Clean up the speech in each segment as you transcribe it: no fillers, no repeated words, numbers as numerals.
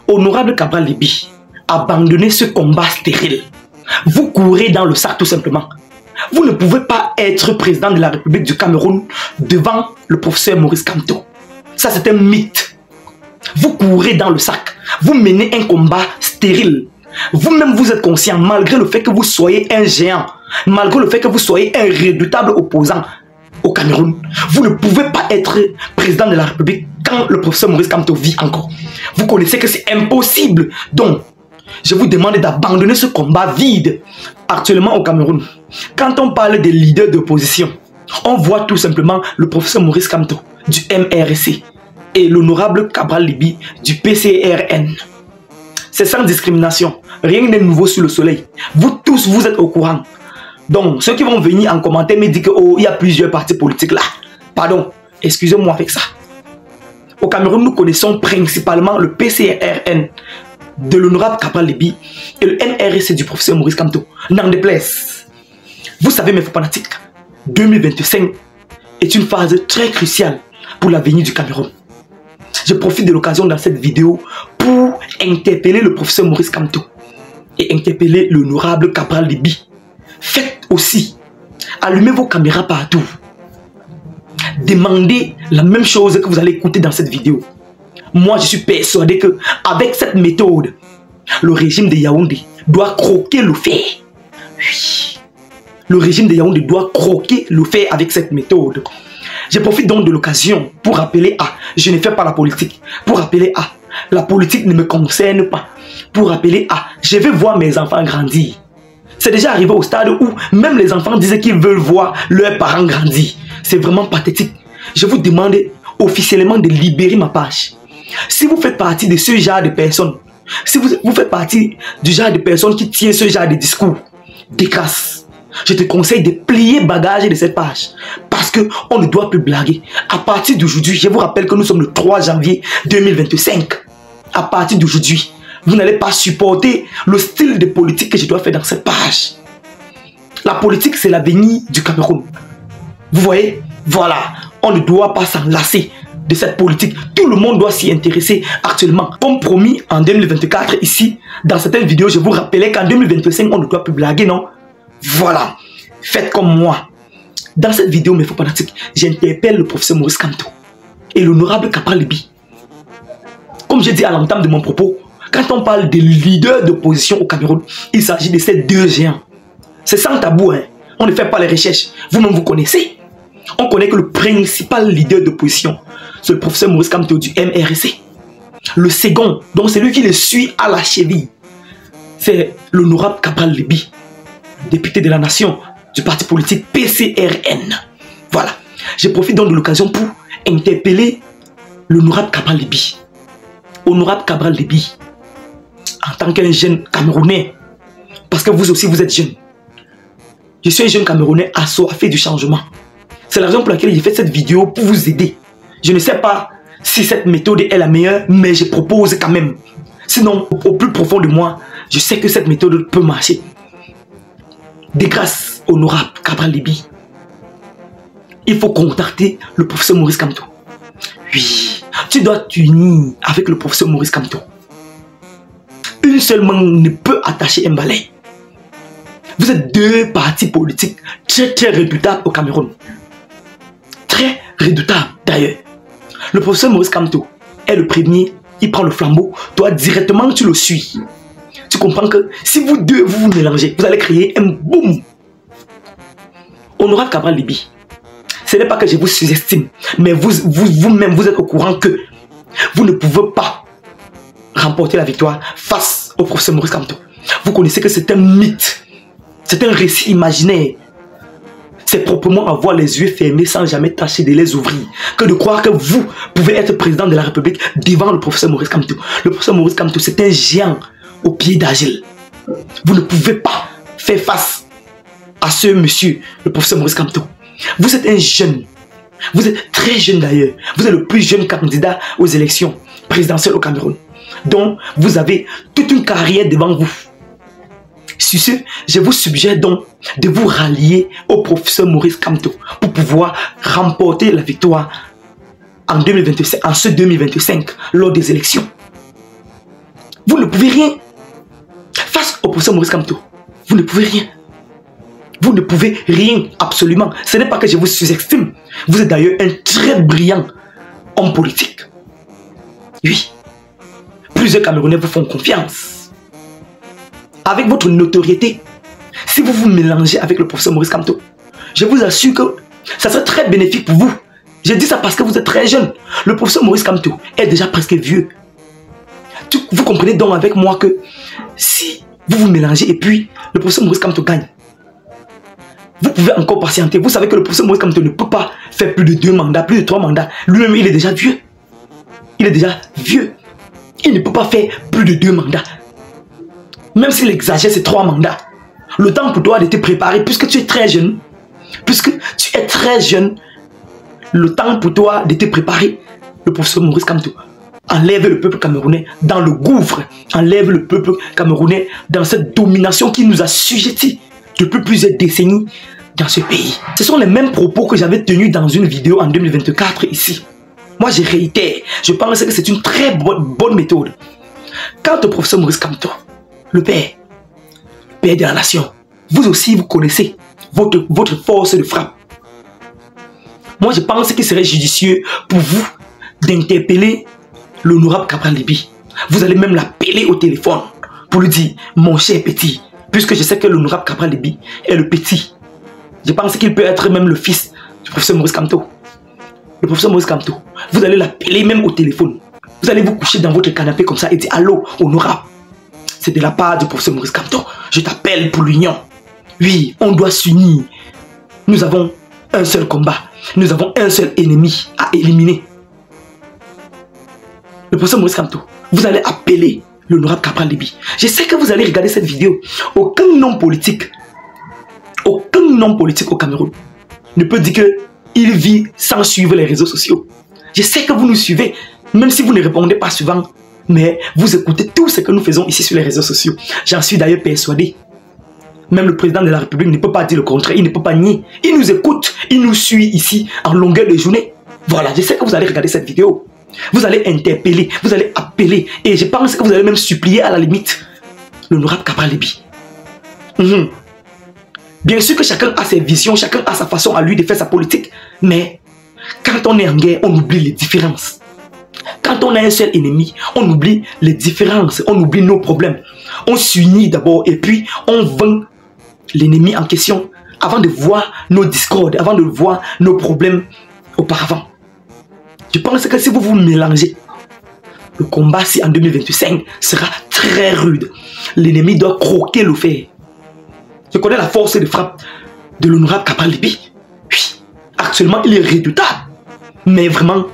Honorable Cabral Libye, abandonnez ce combat stérile. Vous courez dans le sac tout simplement. Vous ne pouvez pas être président de la République du Cameroun devant le professeur Maurice Kamto. Ça, c'est un mythe. Vous courez dans le sac. Vous menez un combat stérile. Vous-même, vous êtes conscient, malgré le fait que vous soyez un géant, malgré le fait que vous soyez un redoutable opposant au Cameroun, vous ne pouvez pas être président de la République quand le professeur Maurice Kamto vit encore. Vous connaissez que c'est impossible. Donc, je vous demande d'abandonner ce combat vide actuellement au Cameroun. Quand on parle des leaders d'opposition, on voit tout simplement le professeur Maurice Kamto du MRC et l'honorable Cabral Libye du PCRN. C'est sans discrimination. Rien n'est nouveau sous le soleil. Vous tous, vous êtes au courant. Donc, ceux qui vont venir en commentaire me disent qu'il y a plusieurs partis politiques là. Pardon, excusez-moi avec ça. Au Cameroun, nous connaissons principalement le PCRN de l'honorable Cabral Libye et le NRC du professeur Maurice Kamto. N'en déplaise. Vous savez, mes fanatiques, 2025 est une phase très cruciale pour l'avenir du Cameroun. Je profite de l'occasion dans cette vidéo pour interpeller le professeur Maurice Kamto et interpeller l'honorable Cabral Libye. Faites aussi, allumez vos caméras partout. Demandez la même chose que vous allez écouter dans cette vidéo. Moi, je suis persuadé que avec cette méthode, le régime de Yaoundé doit croquer le fer. Oui. Le régime de Yaoundé doit croquer le fer avec cette méthode. Je profite donc de l'occasion pour rappeler à je ne fais pas la politique. Pour rappeler à la politique ne me concerne pas. Pour rappeler à je vais voir mes enfants grandir. C'est déjà arrivé au stade où même les enfants disaient qu'ils veulent voir leurs parents grandir. C'est vraiment pathétique. Je vous demande officiellement de libérer ma page. Si vous faites partie de ce genre de personnes, si vous faites partie du genre de personnes qui tiennent ce genre de discours, de grâce, je te conseille de plier bagage de cette page. Parce qu'on ne doit plus blaguer. À partir d'aujourd'hui, je vous rappelle que nous sommes le 3 janvier 2025. À partir d'aujourd'hui, vous n'allez pas supporter le style de politique que je dois faire dans cette page. La politique, c'est l'avenir du Cameroun. Vous voyez? Voilà. On ne doit pas s'en lasser de cette politique. Tout le monde doit s'y intéresser actuellement. Comme promis en 2024, ici, dans certaines vidéos, je vous rappelais qu'en 2025, on ne doit plus blaguer, non? Voilà. Faites comme moi. Dans cette vidéo, mes fanatiques, j'interpelle le professeur Maurice Kamto et l'honorable Cabral Libye. Comme j'ai dit à l'entame de mon propos, quand on parle des leaders d'opposition au Cameroun, il s'agit de ces deux géants. C'est sans tabou, hein. On ne fait pas les recherches. Vous-même, vous connaissez. On connaît que le principal leader d'opposition, c'est le professeur Maurice Kamto du MRC. Le second, donc c'est lui qui le suit à la cheville, c'est l'honorable Cabral Libye, député de la nation du parti politique PCRN. Voilà. Je profite donc de l'occasion pour interpeller l'honorable Cabral Libye. Honorable Cabral Libye, en tant qu'un jeune Camerounais, parce que vous aussi vous êtes jeune. Je suis un jeune Camerounais assoiffé du changement. C'est la raison pour laquelle j'ai fait cette vidéo pour vous aider. Je ne sais pas si cette méthode est la meilleure, mais je propose quand même. Sinon, au plus profond de moi, je sais que cette méthode peut marcher. De grâce, honorable Cabral Libye, il faut contacter le professeur Maurice Kamto. Oui, tu dois t'unir avec le professeur Maurice Kamto. Une seule main ne peut attacher un balai. Vous êtes deux partis politiques très redoutables au Cameroun. Très redoutables d'ailleurs. Le professeur Maurice Kamto est le premier, il prend le flambeau, toi directement tu le suis. Tu comprends que si vous deux vous mélangez, vous allez créer un boom. Honorable Cabral Libye, ce n'est pas que je vous sous-estime, mais vous-même vous êtes au courant que vous ne pouvez pas remporter la victoire face au professeur Maurice Kamto. Vous connaissez que c'est un mythe, c'est un récit imaginaire. C'est proprement avoir les yeux fermés sans jamais tâcher de les ouvrir que de croire que vous pouvez être président de la République devant le professeur Maurice Kamto. Le professeur Maurice Kamto, c'est un géant au pied d'agile. Vous ne pouvez pas faire face à ce monsieur, le professeur Maurice Kamto. Vous êtes un jeune. Vous êtes très jeune d'ailleurs. Vous êtes le plus jeune candidat aux élections présidentielles au Cameroun. Donc, vous avez toute une carrière devant vous. Sur ce, je vous suggère donc de vous rallier au professeur Maurice Kamto pour pouvoir remporter la victoire en 2025, en ce 2025 lors des élections. Vous ne pouvez rien. Face au professeur Maurice Kamto, vous ne pouvez rien. Vous ne pouvez rien, absolument. Ce n'est pas que je vous sous-estime. Vous êtes d'ailleurs un très brillant homme politique. Oui. Plusieurs Camerounais vous font confiance. Avec votre notoriété, si vous vous mélangez avec le professeur Maurice Kamto, je vous assure que ça serait très bénéfique pour vous. Je dis ça parce que vous êtes très jeune. Le professeur Maurice Kamto est déjà presque vieux. Vous comprenez donc avec moi que si vous vous mélangez et puis le professeur Maurice Kamto gagne, vous pouvez encore patienter. Vous savez que le professeur Maurice Kamto ne peut pas faire plus de 2 mandats, plus de 3 mandats. Lui-même, il est déjà vieux. Il est déjà vieux. Il ne peut pas faire plus de 2 mandats. Même s'il exagère ces 3 mandats. Le temps pour toi de te préparer, puisque tu es très jeune. Puisque tu es très jeune, le temps pour toi de te préparer, le professeur Maurice Kamto enlève le peuple camerounais dans le gouffre. Enlève le peuple camerounais dans cette domination qui nous a sujettis depuis plusieurs décennies dans ce pays. Ce sont les mêmes propos que j'avais tenus dans une vidéo en 2024 ici. Moi, je réitère, je pense que c'est une très bonne méthode. Quant au professeur Maurice Kamto, le père de la nation, vous aussi, vous connaissez votre force de frappe. Moi, je pense qu'il serait judicieux pour vous d'interpeller l'honorable Cabral Libby. Vous allez même l'appeler au téléphone pour lui dire, mon cher petit, puisque je sais que l'honorable Cabral Libby est le petit. Je pense qu'il peut être même le fils du professeur Maurice Kamto. Le professeur Maurice Kamto, vous allez l'appeler même au téléphone. Vous allez vous coucher dans votre canapé comme ça et dire, allô, honorable. C'est de la part du professeur Maurice Kamto. Je t'appelle pour l'union. Oui, on doit s'unir. Nous avons un seul combat. Nous avons un seul ennemi à éliminer. Le professeur Maurice Kamto, vous allez appeler l'honorable Cabral Libby. Je sais que vous allez regarder cette vidéo. Aucun homme politique au Cameroun ne peut dire qu'il vit sans suivre les réseaux sociaux. Je sais que vous nous suivez, même si vous ne répondez pas souvent, mais vous écoutez tout ce que nous faisons ici sur les réseaux sociaux. J'en suis d'ailleurs persuadé. Même le président de la République ne peut pas dire le contraire, il ne peut pas nier. Il nous écoute, il nous suit ici en longueur de journée. Voilà, je sais que vous allez regarder cette vidéo. Vous allez interpeller, vous allez appeler, et je pense que vous allez même supplier à la limite l'honorable Cabral Libby. Bien sûr que chacun a ses visions, chacun a sa façon à lui de faire sa politique, mais quand on est en guerre, on oublie les différences. Quand on a un seul ennemi, on oublie les différences, on oublie nos problèmes. On s'unit d'abord et puis on vainc l'ennemi en question avant de voir nos discordes, avant de voir nos problèmes auparavant. Je pense que si vous vous mélangez, le combat si en 2025 sera très rude. L'ennemi doit croquer le fer. Je connais la force de frappe de l'honorable Cabral Libby. Oui, actuellement il est redoutable. Mais vraiment,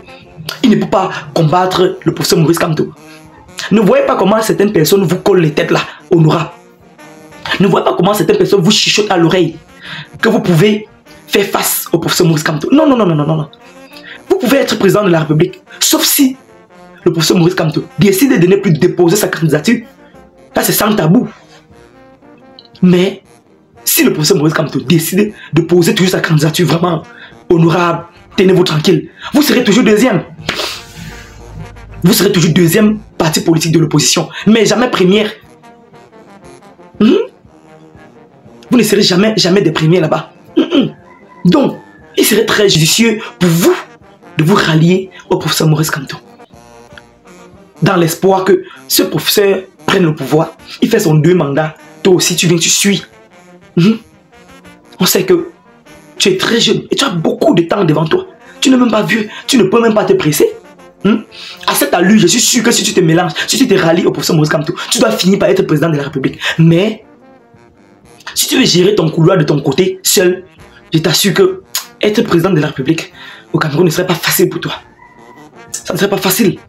il ne peut pas combattre le professeur Maurice Kamto. Ne voyez pas comment certaines personnes vous collent les têtes là, honorable. Ne voyez pas comment certaines personnes vous chuchotent à l'oreille que vous pouvez faire face au professeur Maurice Kamto. Non, non, non, non, non, non. Vous pouvez être président de la République, sauf si le professeur Maurice Kamto décide de ne plus déposer sa candidature. Là, c'est sans tabou. Mais si le professeur Maurice Kamto décide de poser toujours sa candidature, vraiment honorable, tenez-vous tranquille, vous serez toujours deuxième. Vous serez toujours deuxième parti politique de l'opposition, mais jamais première. Vous ne serez jamais des premiers là-bas. Donc, il serait très judicieux pour vous de vous rallier au professeur Maurice Kamto. Dans l'espoir que ce professeur prenne le pouvoir, il fait son 2 mandats, toi aussi tu viens, tu suis. On sait que tu es très jeune et tu as beaucoup de temps devant toi. Tu n'es même pas vieux, tu ne peux même pas te presser. À cette allure, je suis sûr que si tu te mélanges, si tu te rallies au professeur Maurice Kamto, tu dois finir par être président de la République. Mais si tu veux gérer ton couloir de ton côté, seul, je t'assure que être président de la République au Cameroun ne serait pas facile pour toi. Ça ne serait pas facile.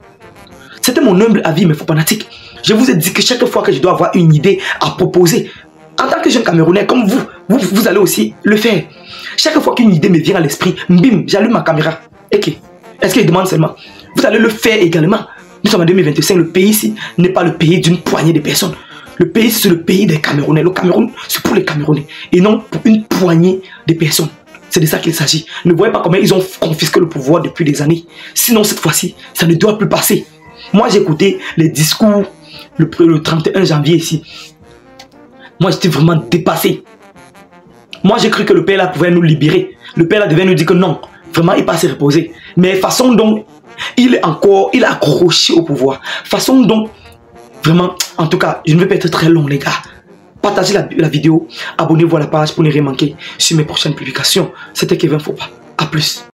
C'était mon humble avis, mes faux fanatiques. Je vous ai dit que chaque fois que je dois avoir une idée à proposer, en tant que jeune Camerounais, comme vous allez aussi le faire. Chaque fois qu'une idée me vient à l'esprit, bim, j'allume ma caméra. Ok. Est-ce qu'il demande seulement? Vous allez le faire également. Nous sommes en 2025, le pays ici n'est pas le pays d'une poignée de personnes. Le pays, c'est le pays des Camerounais. Le Cameroun, c'est pour les Camerounais et non pour une poignée de personnes. C'est de ça qu'il s'agit. Ne voyez pas comment ils ont confisqué le pouvoir depuis des années. Sinon, cette fois-ci, ça ne doit plus passer. Moi, j'ai écouté les discours le 31 janvier ici. Moi, j'étais vraiment dépassé. Moi, j'ai cru que le père là pouvait nous libérer. Le père là devait nous dire que non, vraiment, il passe se reposer. Mais façon dont il est accroché au pouvoir. Façon dont, vraiment, en tout cas, je ne vais pas être très long, les gars. Partagez la vidéo, abonnez-vous à la page pour ne rien manquer sur mes prochaines publications. C'était Kevin Fopa. A plus.